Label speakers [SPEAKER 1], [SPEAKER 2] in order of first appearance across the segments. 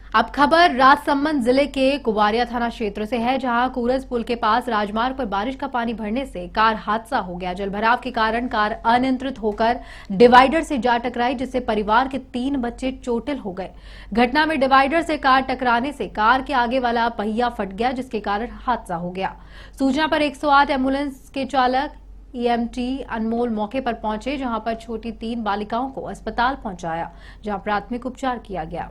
[SPEAKER 1] अब खबर राजसमंद जिले के कुवारिया थाना क्षेत्र से है, जहां कूरज पुल के पास राजमार्ग पर बारिश का पानी भरने से कार हादसा हो गया। जलभराव के कारण कार अनियंत्रित होकर डिवाइडर से जा टकराई, जिससे परिवार के 3 बच्चे चोटिल हो गए। घटना में डिवाइडर से कार टकराने से कार के आगे वाला पहिया फट गया, जिसके कारण हादसा हो गया। सूचना पर 108 एम्बुलेंस के चालक ईएमटी अनमोल मौके पर पहुंचे, जहां पर छोटी 3 बालिकाओं को अस्पताल पहुंचाया, जहां प्राथमिक उपचार किया गया।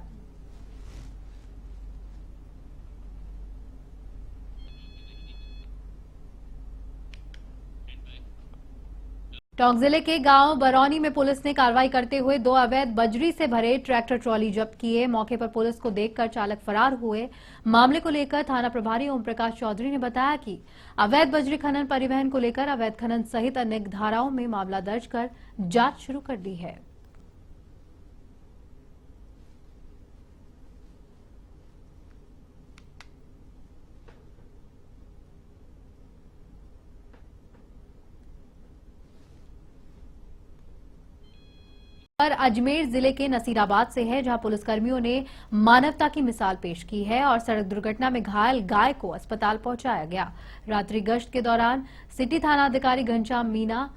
[SPEAKER 1] टोंक जिले के गांव बरौनी में पुलिस ने कार्रवाई करते हुए 2 अवैध बजरी से भरे ट्रैक्टर ट्रॉली जब्त किए। मौके पर पुलिस को देखकर चालक फरार हुए। मामले को लेकर थाना प्रभारी ओम प्रकाश चौधरी ने बताया कि अवैध बजरी खनन परिवहन को लेकर अवैध खनन सहित अन्य धाराओं में मामला दर्ज कर जांच शुरू कर दी है। पर अजमेर जिले के नसीराबाद से है, जहां पुलिसकर्मियों ने मानवता की मिसाल पेश की है और सड़क दुर्घटना में घायल गाय को अस्पताल पहुंचाया गया। रात्रि गश्त के दौरान सिटी थाना अधिकारी घनश्याम मीना,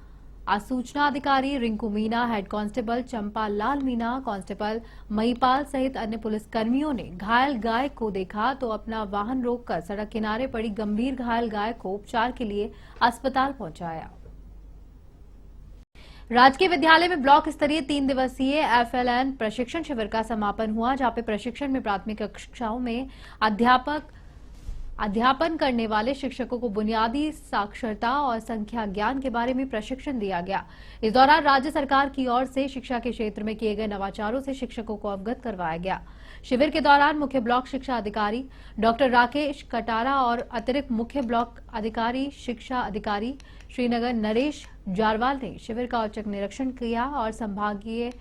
[SPEAKER 1] आसूचना अधिकारी रिंकू मीना, हेड कांस्टेबल चंपा लाल मीना, कांस्टेबल महिपाल सहित अन्य पुलिसकर्मियों ने घायल गाय को देखा तो अपना वाहन रोककर सड़क किनारे पड़ी गंभीर घायल गाय को उपचार के लिए अस्पताल पहुंचाया। राजकीय विद्यालय में ब्लॉक स्तरीय 3 दिवसीय एफएलएन प्रशिक्षण शिविर का समापन हुआ, जहां पे प्रशिक्षण में प्राथमिक कक्षाओं में अध्यापन करने वाले शिक्षकों को बुनियादी साक्षरता और संख्या ज्ञान के बारे में प्रशिक्षण दिया गया। इस दौरान राज्य सरकार की ओर से शिक्षा के क्षेत्र में किए गए नवाचारों से शिक्षकों को अवगत करवाया गया। शिविर के दौरान मुख्य ब्लॉक शिक्षा अधिकारी डॉक्टर राकेश कटारा और अतिरिक्त मुख्य ब्लॉक अधिकारी शिक्षा अधिकारी श्रीनगर नरेश जारवाल ने शिविर का औचक निरीक्षण किया और संभागीय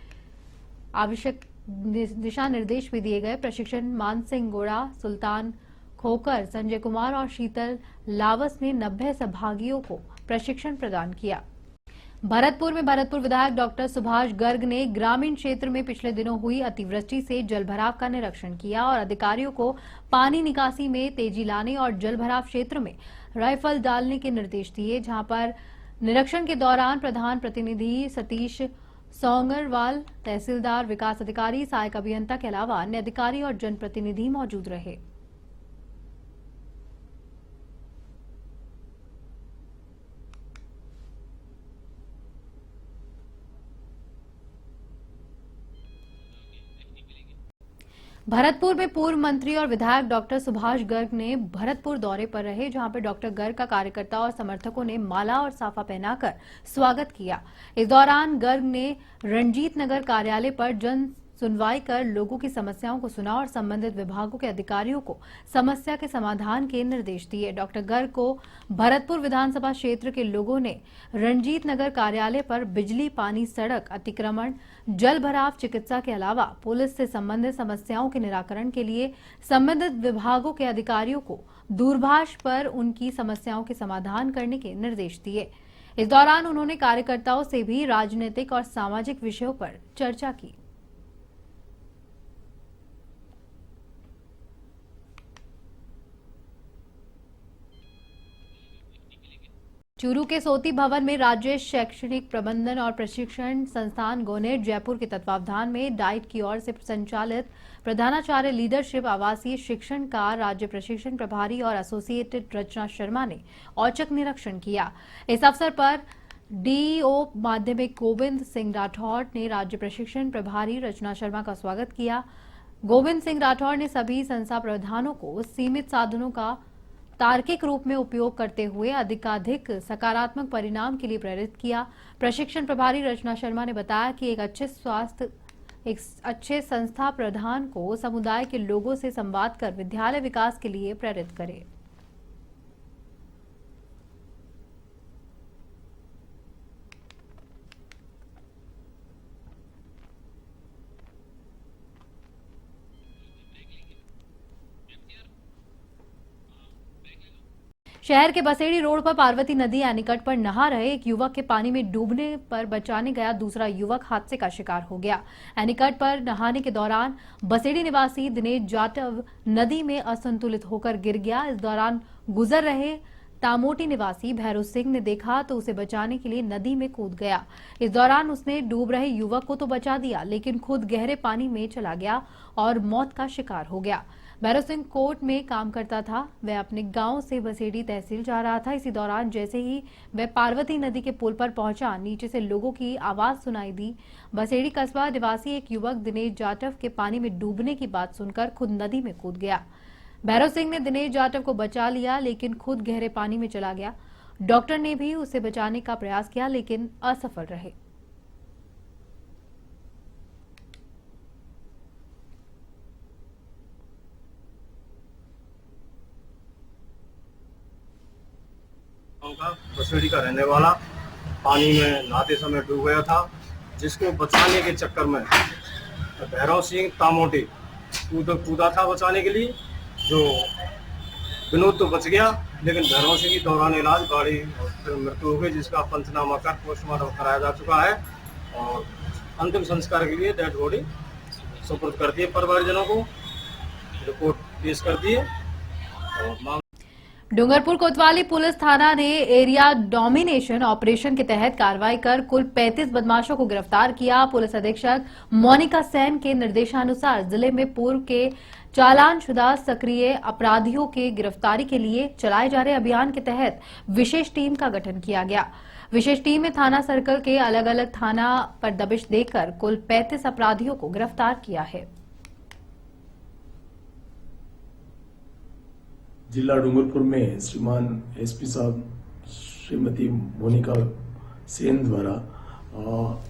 [SPEAKER 1] आवश्यक दिशा निर्देश भी दिए गए। प्रशिक्षण मानसिंह गोड़ा, सुल्तान खोकर, संजय कुमार और शीतल लावस ने 90 सहभागियों को प्रशिक्षण प्रदान किया। भरतपुर में भरतपुर विधायक डॉक्टर सुभाष गर्ग ने ग्रामीण क्षेत्र में पिछले दिनों हुई अतिवृष्टि से जलभराव का निरीक्षण किया और अधिकारियों को पानी निकासी में तेजी लाने और जलभराव क्षेत्र में राइफल डालने के निर्देश दिए। जहां पर निरीक्षण के दौरान प्रधान प्रतिनिधि सतीश सौंगरवाल, तहसीलदार, विकास अधिकारी, सहायक अभियंता के अलावा अन्य अधिकारी और जनप्रतिनिधि मौजूद रहे। भरतपुर में पूर्व मंत्री और विधायक डॉक्टर सुभाष गर्ग ने भरतपुर दौरे पर रहे, जहां पर डॉक्टर गर्ग का कार्यकर्ता और समर्थकों ने माला और साफा पहनाकर स्वागत किया। इस दौरान गर्ग ने रणजीत नगर कार्यालय पर जन सुनवाई कर लोगों की समस्याओं को सुना और संबंधित विभागों के अधिकारियों को समस्या के समाधान के निर्देश दिए। डॉक्टर गर्ग को भरतपुर विधानसभा क्षेत्र के लोगों ने रणजीत नगर कार्यालय पर बिजली, पानी, सड़क अतिक्रमण, जल भराव, चिकित्सा के अलावा पुलिस से संबंधित समस्याओं के निराकरण के लिए संबंधित विभागों के अधिकारियों को दूरभाष पर उनकी समस्याओं के समाधान करने के निर्देश दिए। इस दौरान उन्होंने कार्यकर्ताओं से भी राजनीतिक और सामाजिक विषयों पर चर्चा की। चूरू के सोती भवन में राज्य शैक्षणिक प्रबंधन और प्रशिक्षण संस्थान गोनेट जयपुर के तत्वावधान में डाइट की ओर से संचालित प्रधानाचार्य लीडरशिप आवासीय शिक्षण का राज्य प्रशिक्षण प्रभारी और एसोसिएटेड रचना शर्मा ने औचक निरीक्षण किया। इस अवसर पर डीईओ माध्यमिक गोविंद सिंह राठौड़ ने राज्य प्रशिक्षण प्रभारी रचना शर्मा का स्वागत किया। गोविंद सिंह राठौड़ ने सभी संस्था प्रधानों को सीमित साधनों का तार्किक रूप में उपयोग करते हुए अधिकाधिक सकारात्मक परिणाम के लिए प्रेरित किया। प्रशिक्षण प्रभारी रचना शर्मा ने बताया कि एक अच्छे संस्था प्रधान को समुदाय के लोगों से संवाद कर विद्यालय विकास के लिए प्रेरित करे। शहर के बसेड़ी रोड पर पार्वती नदी एनीकट पर नहा रहे एक युवक के पानी में डूबने पर बचाने गया दूसरा युवक हादसे का शिकार हो गया। एनीकट पर नहाने के दौरान बसेड़ी निवासी दिनेश जाटव नदी में असंतुलित होकर गिर गया। इस दौरान गुजर रहे तामोटी निवासी भैरव सिंह ने देखा तो उसे बचाने के लिए नदी में कूद गया। इस दौरान उसने डूब रहे युवक को तो बचा दिया, लेकिन खुद गहरे पानी में चला गया और मौत का शिकार हो गया। भैरव सिंह कोर्ट में काम करता था। वह अपने गांव से बसेड़ी तहसील जा रहा था। इसी दौरान जैसे ही वह पार्वती नदी के पुल पर पहुंचा, नीचे से लोगों की आवाज सुनाई दी। बसेड़ी कस्बा निवासी एक युवक दिनेश जाटव के पानी में डूबने की बात सुनकर खुद नदी में कूद गया। भैरव सिंह ने दिनेश जाटव को बचा लिया, लेकिन खुद गहरे पानी में चला गया। डॉक्टर ने भी उसे बचाने का प्रयास किया, लेकिन असफल रहे।
[SPEAKER 2] बसेड़ी का रहने वाला पानी में नहाते समय डूब गया था, जिसको बचाने के चक्कर में भैरव सिंह तामोटी कूदा था बचाने के लिए। जो विनोद तो बच गया, लेकिन भैरव सिंह की दौरान इलाज गाड़ी मृत्यु हो गई, जिसका पंचनामा कर पोस्टमार्टम कराया जा चुका है और अंतिम संस्कार के लिए डेड बॉडी सुपुर्द कर दी है परिवारजनों को। रिपोर्ट पेश कर दी है।
[SPEAKER 1] डूंगरपुर कोतवाली पुलिस थाना ने एरिया डोमिनेशन ऑपरेशन के तहत कार्रवाई कर कुल 35 बदमाशों को गिरफ्तार किया। पुलिस अधीक्षक मोनिका सेन के निर्देशानुसार जिले में पूर्व के चालानशुदा सक्रिय अपराधियों के गिरफ्तारी के लिए चलाए जा रहे अभियान के तहत विशेष टीम का गठन किया गया। विशेष टीम में थाना सर्कल के अलग अलग थाना पर दबिश देकर कुल 35 अपराधियों को गिरफ्तार किया है।
[SPEAKER 3] जिला डूंगरपुर में श्रीमान एसपी साहब श्रीमती मोनिका सेन द्वारा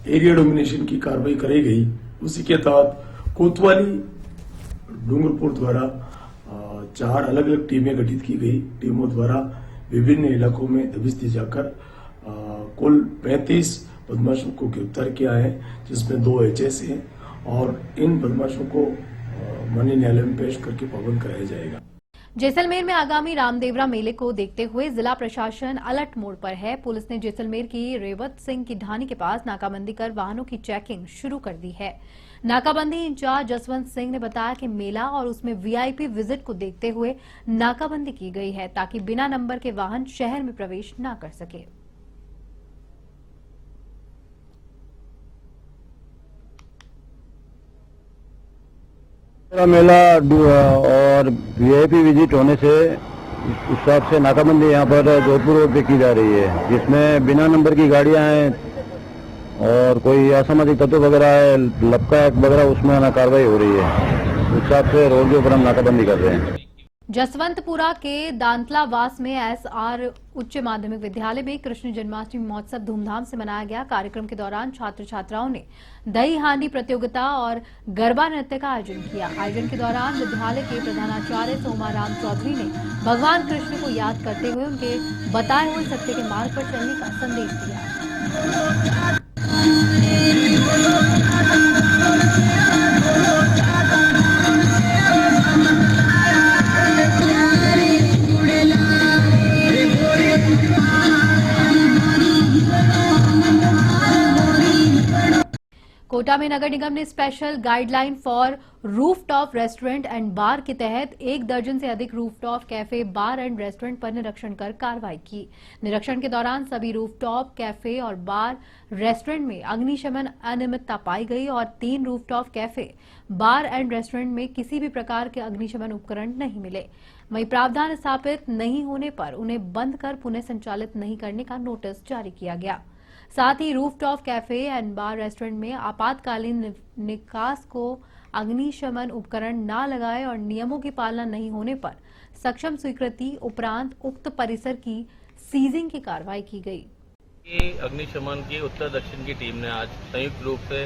[SPEAKER 3] एरिया डोमिनेशन की कार्रवाई कराई गई। उसी के तहत कोतवाली डूंगरपुर द्वारा 4 अलग अलग टीमें गठित की गई। टीमों द्वारा विभिन्न इलाकों में दबिश दी जाकर कुल 35 बदमाशों को गिरफ्तार किया है, जिसमें 2 एचएस हैं और इन बदमाशों को माननीय न्यायालय में पेश करके पाबंद कराया जाएगा।
[SPEAKER 1] जैसलमेर में आगामी रामदेवरा मेले को देखते हुए जिला प्रशासन अलर्ट मोड पर है। पुलिस ने जैसलमेर की रेवत सिंह की ढानी के पास नाकाबंदी कर वाहनों की चेकिंग शुरू कर दी है। नाकाबंदी इंचार्ज जसवंत सिंह ने बताया कि मेला और उसमें वीआईपी विजिट को देखते हुए नाकाबंदी की गई है, ताकि बिना नंबर के वाहन शहर में प्रवेश न कर सके।
[SPEAKER 4] मेला और वीआईपी विजिट होने से इस हिसाब से नाकाबंदी यहाँ पर जोधपुर रोड पे की जा रही है, जिसमें बिना नंबर की गाड़ियां हैं और कोई असामाजिक तत्व वगैरह है, लपका वगैरह, उसमें कार्रवाई हो रही है। उस हिसाब से रोड के ऊपर हम नाकाबंदी कर रहे हैं।
[SPEAKER 1] जसवंतपुरा के दांतलावास में एसआर उच्च माध्यमिक विद्यालय में कृष्ण जन्माष्टमी महोत्सव धूमधाम से मनाया गया। कार्यक्रम के दौरान छात्र छात्राओं ने दही हांडी प्रतियोगिता और गरबा नृत्य का आयोजन किया। आयोजन के दौरान विद्यालय के प्रधानाचार्य सोमाराम चौधरी ने भगवान कृष्ण को याद करते हुए उनके बताए हुए सत्य के मार्ग पर चलने का संदेश दिया। कोटा में नगर निगम ने special guideline for rooftop restaurant and bar के तहत 1 दर्जन से अधिक rooftop cafe, bar and restaurant पर निरीक्षण कर कार्रवाई की। निरीक्षण के दौरान सभी रूफटॉप कैफे और बार रेस्टोरेंट में अग्निशमन अनियमितता पाई गई और 3 rooftop cafe, bar and restaurant में किसी भी प्रकार के अग्निशमन उपकरण नहीं मिले। वहीं प्रावधान स्थापित नहीं होने पर उन्हें बंद कर पुनः संचालित नहीं करने का नोटिस जारी किया गया। साथ ही rooftop cafe and bar restaurant में आपातकालीन निकास को अग्निशमन उपकरण न लगाए और नियमों की पालना नहीं होने पर सक्षम स्वीकृति उपरांत उक्त परिसर की सीजिंग की कार्रवाई की गई।
[SPEAKER 5] अग्निशमन की उत्तर दक्षिण की टीम ने आज संयुक्त रूप से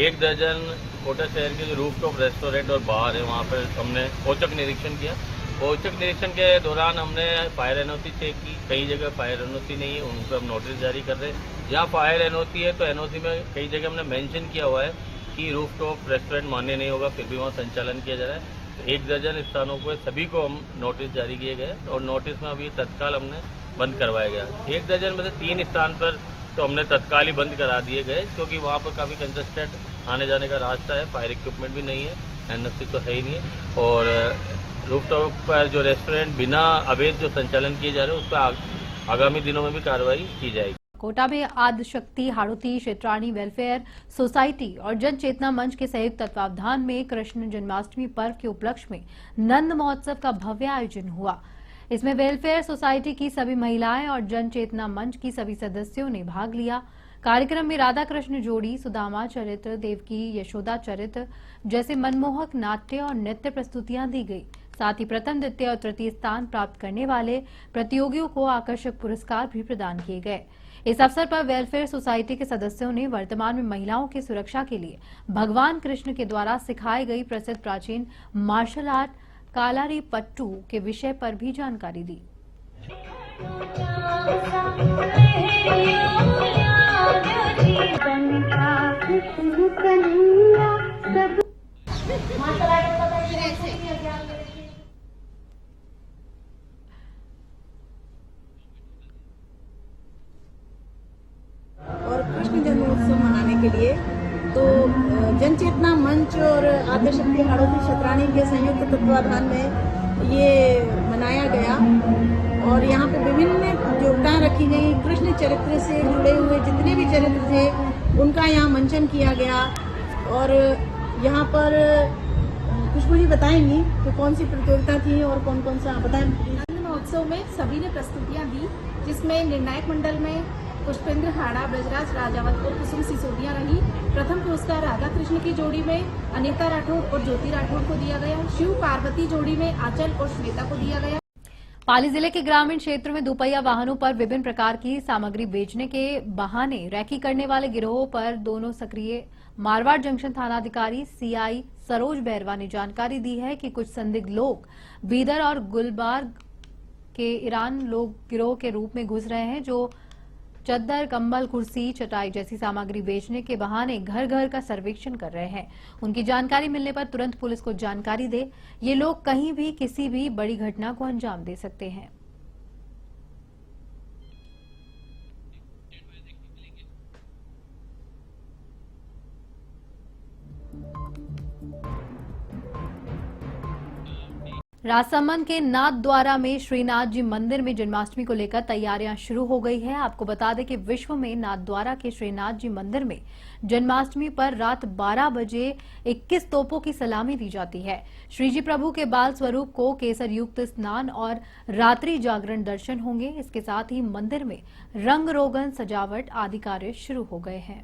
[SPEAKER 5] 1 दर्जन कोटा शहर के जो रूफटॉप रेस्टोरेंट और बार है वहाँ पर हमने औचक निरीक्षण किया। औचक निरीक्षण के दौरान हमने फायर एनओसी चेक की। कई जगह फायर एनओसी नहीं है, उन पर हम नोटिस जारी कर रहे हैं। जहाँ फायर एनओसी है तो एनओसी में कई जगह हमने मेंशन किया हुआ है कि रूफटॉप रेस्टोरेंट मान्य नहीं होगा, फिर भी वहाँ संचालन किया जा रहा है। एक दर्जन स्थानों पर सभी को हम नोटिस जारी किए गए और नोटिस में अभी तत्काल हमने बंद करवाया गया। एक दर्जन में से 3 स्थान पर तो हमने तत्काल ही बंद करा दिए गए, क्योंकि वहाँ पर काफ़ी कंजस्टेड आने जाने का रास्ता है, फायर इक्विपमेंट भी नहीं है, एनओसी तो है ही नहीं है। और रूफटॉप पर जो रेस्टोरेंट बिना अवैध जो संचालन किए जा रहे हैं उस पर आगामी दिनों में भी कार्रवाई की जाएगी।
[SPEAKER 1] कोटा में आदिशक्ति हाड़ौती क्षेत्राणी वेलफेयर सोसाइटी और जन चेतना मंच के संयुक्त तत्वावधान में कृष्ण जन्माष्टमी पर्व के उपलक्ष्य में नंद महोत्सव का भव्य आयोजन हुआ। इसमें वेलफेयर सोसाइटी की सभी महिलाएं और जन चेतना मंच की सभी सदस्यों ने भाग लिया। कार्यक्रम में राधा कृष्ण जोड़ी, सुदामा चरित्र, देवकी यशोदा चरित्र जैसे मनमोहक नाट्य और नृत्य प्रस्तुतियां दी गई। साथ ही प्रथम, द्वितीय और तृतीय स्थान प्राप्त करने वाले प्रतियोगियों को आकर्षक पुरस्कार भी प्रदान किए गए। इस अवसर पर वेलफेयर सोसाइटी के सदस्यों ने वर्तमान में महिलाओं की सुरक्षा के लिए भगवान कृष्ण के द्वारा सिखाई गई प्रसिद्ध प्राचीन मार्शल आर्ट कालारी पट्टू के विषय पर भी जानकारी दी।
[SPEAKER 6] और कृष्ण जन्मोत्सव मनाने के लिए तो जन चेतना मंच और आदिशक्ति हाड़ौती क्षेत्राणी के संयुक्त तत्वाधान में ये मनाया गया और यहाँ पे विभिन्न प्रतियोगिताएं रखी गई। कृष्ण चरित्र से जुड़े हुए जितने भी चरित्र थे उनका यहाँ मंचन किया गया। और यहाँ पर खुशबू जी बताएंगी कि कौन सी प्रतियोगिता थी और कौन कौन सा बताएं।
[SPEAKER 7] महोत्सव में सभी ने प्रस्तुतियां दी, जिसमें निर्णायक मंडल में पुष्पेंद्र हाड़ा, ब्रजराज राजावत और कुसुम सिसोदिया रही। प्रथम पुरस्कार राधा कृष्ण की जोड़ी में अनीता राठौड़ और ज्योति राठौड़ को दिया गया। शिव पार्वती जोड़ी में आंचल और श्वेता को दिया गया।
[SPEAKER 1] पाली जिले के ग्रामीण क्षेत्र में दुपहिया वाहनों पर विभिन्न प्रकार की सामग्री बेचने के बहाने रैकी करने वाले गिरोह पर दोनों सक्रिय मारवाड़ जंक्शन थानाधिकारी सीआई सरोज बैरवा ने जानकारी दी है कि कुछ संदिग्ध लोग बीदर और गुलबर्ग के ईरान लोग गिरोह के रूप में घुस रहे हैं, जो चद्दर, कंबल, कुर्सी, चटाई जैसी सामग्री बेचने के बहाने घर घर का सर्वेक्षण कर रहे हैं। उनकी जानकारी मिलने पर तुरंत पुलिस को जानकारी दे। ये लोग कहीं भी किसी भी बड़ी घटना को अंजाम दे सकते हैं। राजसमंद के नाथद्वारा में श्रीनाथ जी मंदिर में जन्माष्टमी को लेकर तैयारियां शुरू हो गई है। आपको बता दें कि विश्व में नाथद्वारा के श्रीनाथ जी मंदिर में जन्माष्टमी पर रात 12 बजे 21 तोपों की सलामी दी जाती है। श्रीजी प्रभु के बाल स्वरूप को केसर युक्त स्नान और रात्रि जागरण दर्शन होंगे। इसके साथ ही मंदिर में रंग रोगन, सजावट आदि कार्य शुरू हो गए हैं।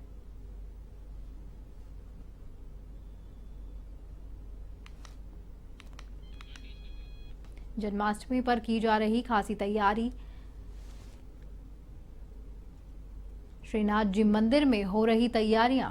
[SPEAKER 1] जन्माष्टमी पर की जा रही खासी तैयारी। श्रीनाथ जी मंदिर में हो रही तैयारियां